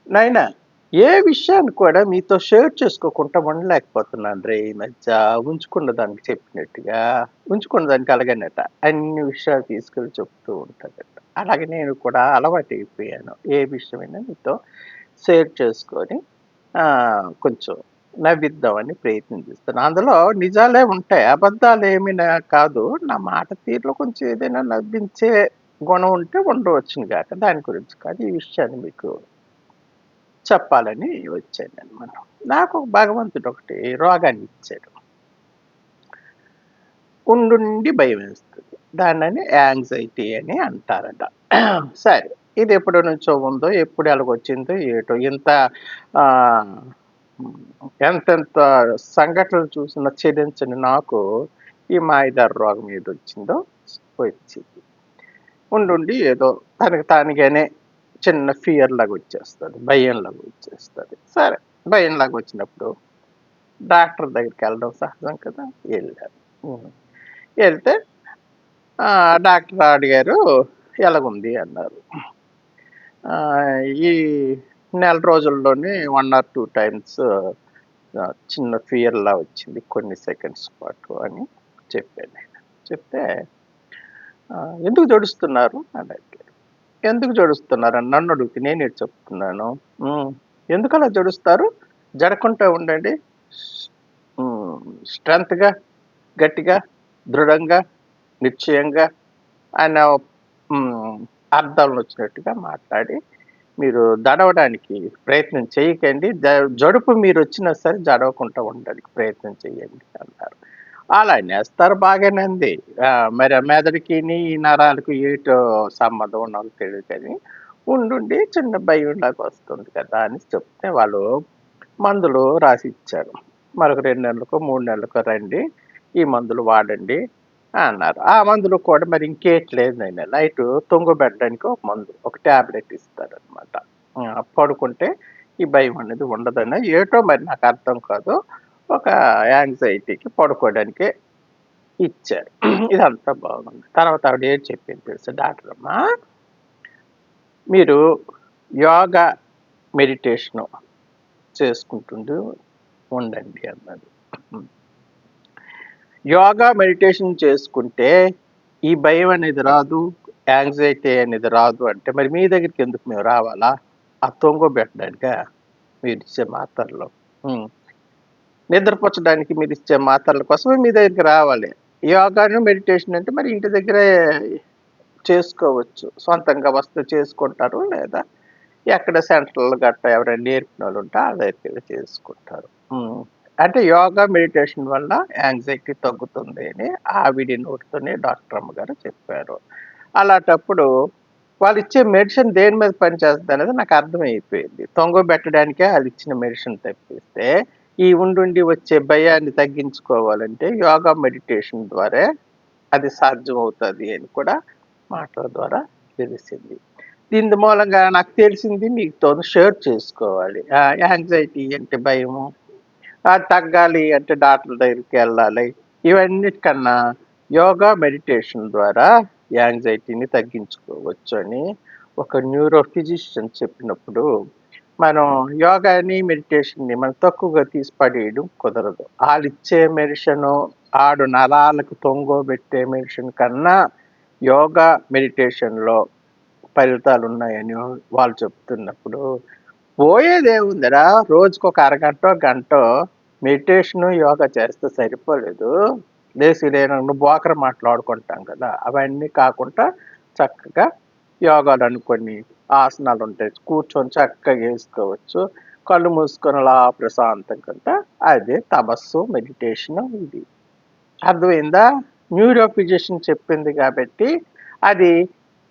నాయనా ఏ విషయాన్ని కూడా మీతో షేర్ చేసుకోకుండా ఉండలేకపోతున్నాను రే ఈ మధ్య. ఉంచుకున్న దానికి చెప్పినట్టుగా, ఉంచుకున్న దానికి అలాగేనట. అన్ని విషయాలు తీసుకెళ్ళి చెప్తూ ఉంటాడట. అలాగే నేను కూడా అలవాటైపోయాను. ఏ విషయమైనా మీతో షేర్ చేసుకొని కొంచెం నవ్విద్దామని ప్రయత్నం చేస్తాను. అందులో నిజాలే ఉంటాయి. అబద్ధాలేమి కాదు. నా మాట తీరులో కొంచెం ఏదైనా నవ్వించే గుణం ఉంటే ఉండవచ్చును గాక. దాని గురించి కాదు. ఈ విషయాన్ని మీకు చెప్పాలని వచ్చాననమాట. నాకు భగవంతుడు ఒకటి రోగాన్ని ఇచ్చాడు. ఉండుండి భయమేస్తది. దాన్నని యాంగ్జైటీ అని అంటారట. సరే. ఇది ఎప్పటి నుంచో ఉందో, ఎప్పుడు ఎలాగొచ్చిందో ఏటో ఇంత ఆహ్, ఎంతెంత సంఘటనలు చూసిన చెలించని నాకు ఈ మాయదారి రోగం ఏదొచ్చిందో వచ్చింది. ఉండుండి ఏదో తనకి తానుగానే చిన్న ఫియర్ లాగా వచ్చేస్తది. భయంలాగా వచ్చేస్తది. సరే. భయంలాగా వచ్చినప్పుడు డాక్టర్ దగ్గరికెళ్ళడం సహజం కదా! ఎళ్ళాను. హ్మ్. ఎళ్తే డాక్టర్ అడిగారు, "ఎలాగుంది?" అన్నారు. ఈ నెల రోజుల్లోనే 1 ఆర్ 2 టైమ్స్ చిన్న ఫియర్‌లా వచ్చింది కొన్ని సెకండ్స్ పాటు అని చెప్పాను నేను. చెప్తే "ఎందుకు జడుస్తున్నారు?" అని అడిగారు. ఎందుకు జడుస్తున్నారని నన్నడిగితే నేనేటి చెప్తున్నాను. హ్మ్. ఎందుకలా జడుస్తారు? జడకుంటా ఉండండి. హ్మ్. స్ట్రెంగ్త్‌గా, గట్టిగా, దృఢంగా, నిశ్చయంగా ఆయన హ్మ్. అర్థాలొచ్చినట్టుగా మాట్లాడి, మీరు జడవడానికి ప్రయత్నం చేయకండి. జడుపు మీరొచ్చినా సరే జడవకుండా ఉండడానికి ప్రయత్నం చేయండి అన్నారు. అలా అనేస్తారు బాగానే ఉంది. మరి ఆ మెదడుకిని, ఈ నరాలకు ఏటో సంబంధం నాకు తెలీదు కానీ, ఉండుండి చిన్న భయంలాగా వస్తుంది కదా! అని చెప్తే వాళ్ళు మందులు రాసిచ్చారు. మరొక 2 నెలలకో, 3 నెలలకో రండి. ఈ మందులు వాడండి అన్నారు. ఆ మందులు కూడా మరి ఇంకేటి లేదు నాయనా. నైటు తొంగబెట్టడానికి ఒక మందు, ఒక టాబ్లెట్ ఇస్తారనమాట. పడుకుంటే ఈ భయం అనేది ఉండదని ఏటో మరి నాకు అర్థం కాదు. ఒక యాంగ్జైటీకి పడుకోవడానికే ఇచ్చారు. ఇదంతా బాగుంది. తర్వాత ఆవిడ ఏం చెప్పింది తెలుసా డాక్టరమ్మ, మీరు యోగా, మెడిటేషను చేసుకుంటుండు ఉండండి అన్నది. యోగా, మెడిటేషన్ చేసుకుంటే ఈ భయం అనేది రాదు, యాంగ్జైటీ అనేది రాదు అంటే మరి మీ దగ్గరికి ఎందుకు మేము రావాలా? ఆ తొంగోబెట్టడానికా? మీరిచ్చే మాత్రలు. హ్మ్. నిద్రపుచ్చడానికి మీరిచ్చే మాత్రల కోసమే మీ దగ్గరికి రావాలి. యోగాను, మెడిటేషన్ అంటే మరి ఇంటి దగ్గరే చేసుకోవచ్చు. సొంతంగా వస్తే చేసుకుంటారు. లేదా ఎక్కడ సెంటర్‌లు గట్టా ఎవరైనా నేర్పినోళ్ళుంటే ఆళ్ళ దగ్గరికెళ్ళి చేసుకుంటారు. హ్మ్. అంటే యోగా, మెడిటేషన్ వల్ల యాంగ్జైటీ తగ్గుతుంది అని ఆవిడ నోటితోనే డాక్టర్ అమ్మగారు చెప్పారు. అలాటప్పుడు వాళ్ళిచ్చే మెడిసిన్ దేని మీద పనిచేస్తదనేది నాకు అర్థమైపోయింది. తొంగబెట్టడానికే ఆళ్ళిచ్చిన మెడిసిన్ తప్పిస్తే, ఈ ఉండుండి వచ్చే భయాన్ని తగ్గించుకోవాలంటే యోగా, మెడిటేషన్ ద్వారే అది సాధ్యమవుతది అని కూడా మాటల ద్వారా తెలిసింది. దీని మూలంగా నాకు తెలిసింది మీతోని షేర్ చేసుకోవాలి. యాంగ్జైటీ అంటే భయము, అది తగ్గాలి అంటే డాక్టర్ దగ్గరికెళ్ళాలి. ఇవన్నిటికన్నా యోగా, మెడిటేషన్ ద్వారా యాంగ్జైటీని తగ్గించుకోవచ్చు అని ఒక న్యూరో ఫిజిషియన్ చెప్పినప్పుడు, మనం యోగాని, మెడిటేషన్‌ని మనం తక్కువగా తీసి పడేయడం కుదరదు. ఆళ్ళిచ్చే మెడిసిను, ఆడు నరాలకు తొంగోబెట్టే మెడిసిన్ కన్నా యోగా, మెడిటేషన్‌లో ఫలితాలున్నాయని వాళ్ళు చెప్తున్నప్పుడు, పోయేదేముందిరా రోజుకొక అరగంటో, గంటో మెడిటేషను, యోగా చేస్తే సరిపోలేదు. లేసి లేనప్పుడు బోకర మాటలాడుకుంటాం కదా! అవన్నీ కాకుండా చక్కగా యోగాలని కొన్ని ఆసనాలుంటాయి. కూర్చొని చక్కగా ఏసుకోవచ్చు. కళ్ళు మూసుకొని అలా ప్రశాంతంగా అదే తపస్సు, మెడిటేషను ఇది. అర్థమైందా? న్యూరో ఫిజిషియన్ చెప్పింది కాబట్టి అది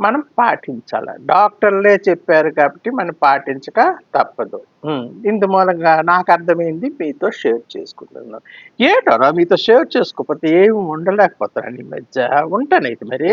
మనం పాటించాల. డాక్టర్లే చెప్పారు కాబట్టి మనం పాటించక తప్పదు. ఇందు మూలంగా నాకర్థమైంది మీతో షేర్ చేసుకుంటున్నాను. ఏటోరా మీతో షేర్ చేసుకోకపోతే ఏమి ఉండలేకపోతున్నాను ఈ మధ్య. ఉంటానయితే మరి.